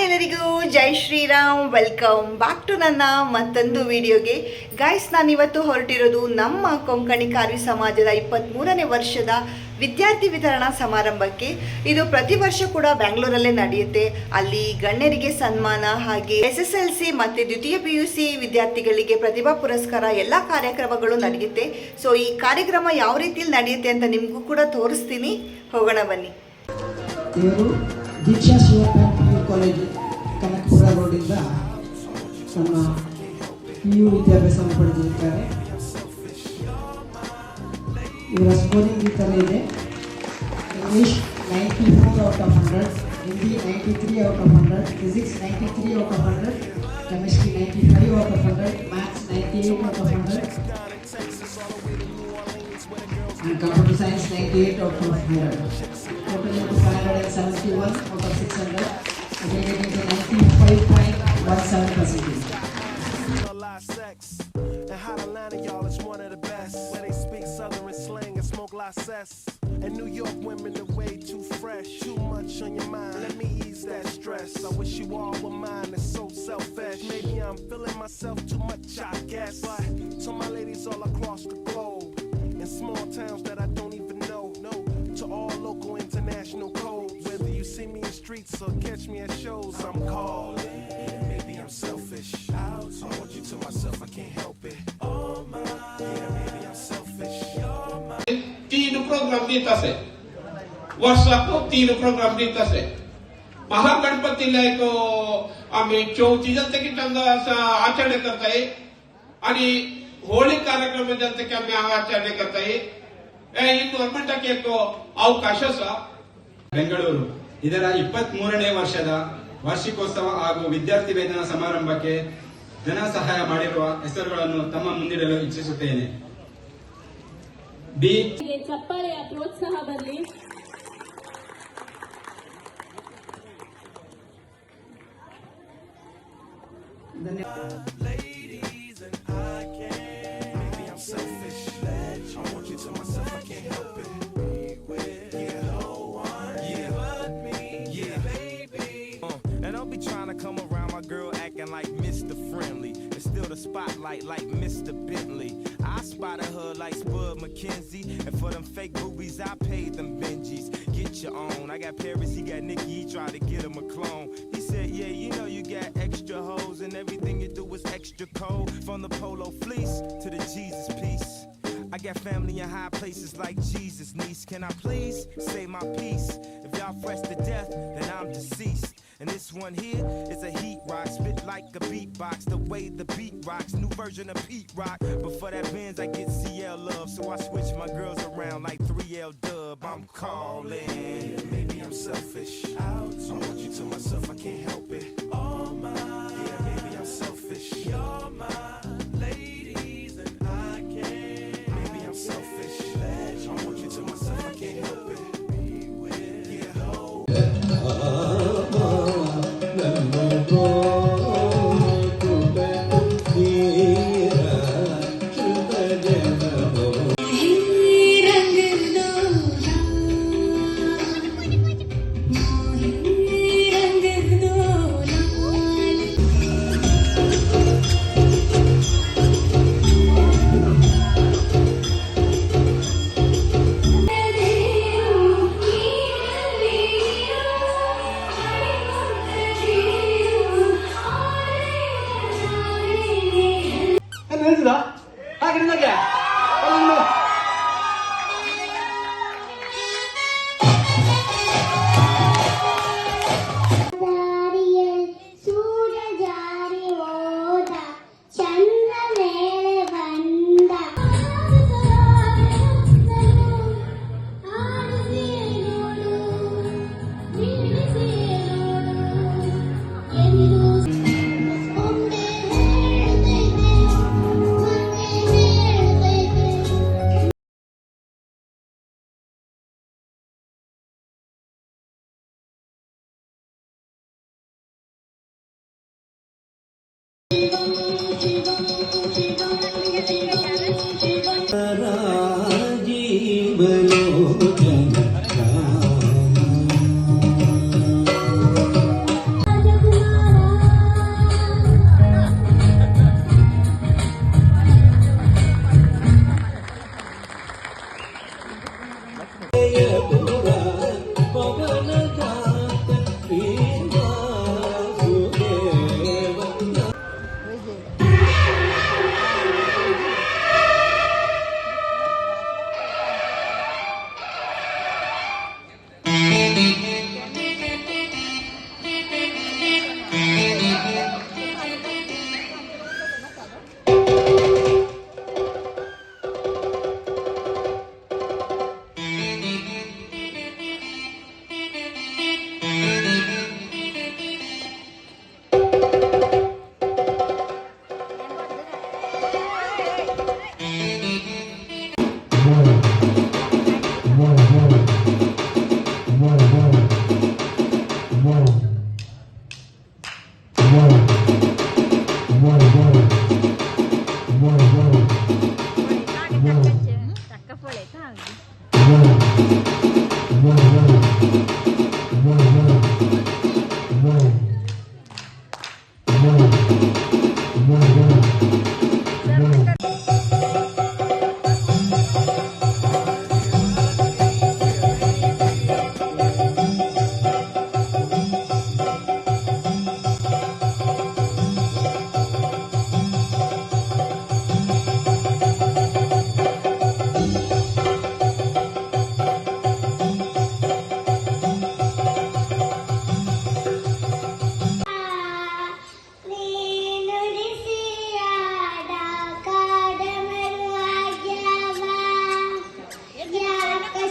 Hi ಎಲ್ಲರಿಗೂ ಜೈ Shriram. Welcome back to ನನ್ನ ಮತ್ತೊಂದು ವಿಡಿಯೋಗೆ. ಗೈಸ್, ನಾನಿವತ್ತು ಹೊರಟಿರೋದು ನಮ್ಮ ಕೊಂಕಣಿ ಕಾರ್ವಿ ಸಮಾಜದ 23ನೇ ವರ್ಷದ ವಿದ್ಯಾರ್ಥಿ ವಿತರಣಾ ಸಮಾರಂಭಕ್ಕೆ. ಇದು ಪ್ರತಿ ವರ್ಷ ಕೂಡ ಬ್ಯಾಂಗ್ಳೂರಲ್ಲೇ ನಡೆಯುತ್ತೆ. ಅಲ್ಲಿ ಗಣ್ಯರಿಗೆ ಸನ್ಮಾನ, ಹಾಗೆ SSLC ಮತ್ತು ದ್ವಿತೀಯ PUC ವಿದ್ಯಾರ್ಥಿಗಳಿಗೆ ಪ್ರತಿಭಾ ಪುರಸ್ಕಾರ ಎಲ್ಲ ಕಾರ್ಯಕ್ರಮಗಳು ನಡೆಯುತ್ತೆ. ಸೊ ಈ ಕಾರ್ಯಕ್ರಮ ಯಾವ ರೀತಿಯಲ್ಲಿ ನಡೆಯುತ್ತೆ ಅಂತ ನಿಮಗೂ ಕೂಡ ತೋರಿಸ್ತೀನಿ. ಹೋಗೋಣ ಬನ್ನಿ. ದೀಕ್ಷಾ ಶಿವಪ್ಪ ಕಾಲೇಜು ಕನಕಪುರ ರೋಡಿಂದ ತಮ್ಮ PU ವಿದ್ಯಾಭ್ಯಾಸವನ್ನು ಪಡೆದಿದ್ದಾರೆ. ಇವರ ಸ್ಕೋರಿಂಗ್ ಈ ಥರ ಇದೆ: English 94 out of 100, Hindi 93 out of 100, physics 93 out of 100, chemistry 95 out of 100, maths 98 out of 100, and computer science 98 out of 100. Total into 571 out of 600, aggregating to 95.17%. And how Atlanta, y'all, is one of the best. Where they speak Southern slang and smoke license. And New York women are way too fresh. Too much on your mind, let me ease that stress. I wish you all were mine, it's so selfish. Maybe I'm feeling myself too much, I guess. But to my ladies all across the globe, in small towns that I don't even know, no, to all local international codes. Whether you see me in streets or catch me at shows, I'm calling. Maybe I'm selfish. I want you to myself, I can't help it. Oh my, yeah, maybe I'm selfish. You're my. 3 programme देत असे वर्षाको 3 programme देत असे. महागणपतीला एक आम्ही 34 जनतेची आचರಣೆ करताय आणि होळी कार्यक्रम जनतेಗೆ आम्ही आचರಣೆ करताय. ಇನ್ನು 1 ಅವಕಾಶ ಸಹ. ಬೆಂಗಳೂರು ಇದರ 23ನೇ ವರ್ಷದ ವಾರ್ಷಿಕೋತ್ಸವ ಹಾಗೂ ವಿದ್ಯಾರ್ಥಿ ವೇತನ ಸಮಾರಂಭಕ್ಕೆ ಧನ ಸಹಾಯ ಮಾಡಿರುವ ಹೆಸರುಗಳನ್ನು ತಮ್ಮ ಮುಂದಿಡಲು ಇಚ್ಛಿಸುತ್ತೇನೆ. ಬಿ ಚಪ್ಪಾಳೆಯ ಪ್ರೋತ್ಸಾಹ ಬರಲಿ. Like Mr. Friendly, and still the spotlight like Mr. Bentley. I spotted her like Spud McKenzie, and for them fake boobies I paid them Benjis. Get your own. I got Paris, he got Nikki, he tried to get him a clone. He said, yeah, you know you got extra hoes, and everything you do is extra cold. From the polo fleece to the Jesus piece, I got family in high places like Jesus niece. Can I please say my piece? If y'all fresh to death, then I'm deceased. And this one here is a heat rock, spit like a beatbox, the way the beat rocks, new version of Pete Rock. But for that Benz I get CL love, so I switch my girls around like 3L Dub. I'm calling. Maybe I'm selfish. I want you to myself, I can't help it. Oh my, yeah, maybe I'm selfish. You're my ladies and I can't. Maybe I'm selfish. I want you to myself, I can't help it. रंग दो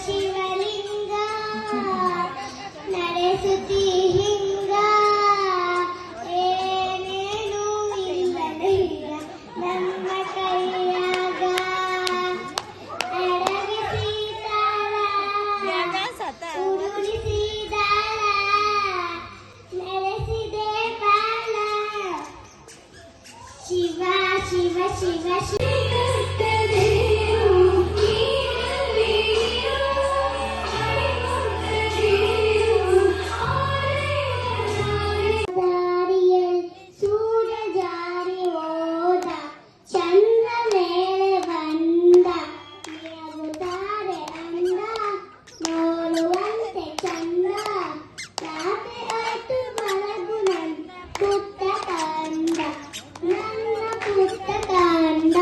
ಶಿವಲಿಂಗ ನಡೆಸುತ್ತಿ ಹಿಂಗ ಏನೇನು ಇಲ್ಲದೀಗ ನಮ್ಮ ಕೈಯಾಗ ಅಡಗಿಸಿದಾಳ ಉರುಳಿಸಿದಾಳ ನಡೆಸಿದೆ ಬಾಳ ಶಿವ ಶಿವ ಶಿವ ಶಿವ ಸೂರ್ಯ ಜಾರಿ ಹೋದ ಚಂದ್ರ ಮೇಲೆ ಬಂದ ತಾರೆ ಅಂದ ನೋಡುವಂತೆ ಚಂದ ರಾತ್ರಿ ಆಯ್ತು ಮಲಗು ನನ್ನ ಪುಟ್ಟ ಕಂದ ನನ್ನ ಪುಟ್ಟ ಕಂದ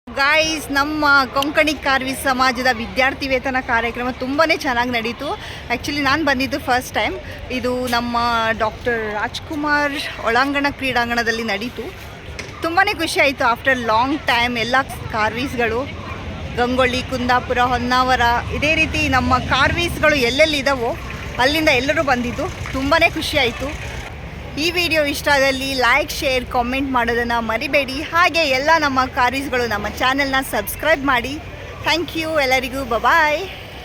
ಗಾಯ್ಸ್, ನಮ್ಮ ಕೊಂಕಣಿ ಕಾರ್ವಿ ಸಮಾಜದ ವಿದ್ಯಾರ್ಥಿ ವೇತನ ಕಾರ್ಯಕ್ರಮ ತುಂಬಾ ಚೆನ್ನಾಗಿ ನಡೀತು. ಆ್ಯಕ್ಚುಲಿ ನಾನು ಬಂದಿದ್ದು ಫಸ್ಟ್ ಟೈಮ್. ಇದು ನಮ್ಮ ಡಾಕ್ಟರ್ ರಾಜ್ಕುಮಾರ್ ಒಳಾಂಗಣ ಕ್ರೀಡಾಂಗಣದಲ್ಲಿ ನಡೀತು. ತುಂಬಾ ಖುಷಿ ಆಯಿತು. ಆಫ್ಟರ್ ಲಾಂಗ್ ಟೈಮ್ ಎಲ್ಲ ಕಾರ್ವೀಸ್ಗಳು ಗಂಗೊಳ್ಳಿ, ಕುಂದಾಪುರ, ಹೊನ್ನಾವರ, ಇದೇ ರೀತಿ ನಮ್ಮ ಕಾರ್ವೀಸ್ಗಳು ಎಲ್ಲೆಲ್ಲಿದ್ದಾವೋ ಅಲ್ಲಿಂದ ಎಲ್ಲರೂ ಬಂದಿದ್ದು. ತುಂಬಾ ಖುಷಿ ಆಯಿತು. ಈ ವಿಡಿಯೋ ಇಷ್ಟ ಆದಲ್ಲಿ ಲೈಕ್, ಶೇರ್, ಕಾಮೆಂಟ್ ಮಾಡೋದನ್ನು ಮರಿಬೇಡಿ. ಹಾಗೆ ಎಲ್ಲ ನಮ್ಮ ಕಾರ್ವೀಸ್ಗಳು ನಮ್ಮ ಚಾನೆಲ್ನ ಸಬ್ಸ್ಕ್ರೈಬ್ ಮಾಡಿ. ಥ್ಯಾಂಕ್ ಯು ಎಲ್ಲರಿಗೂ. ಬಾಯ್.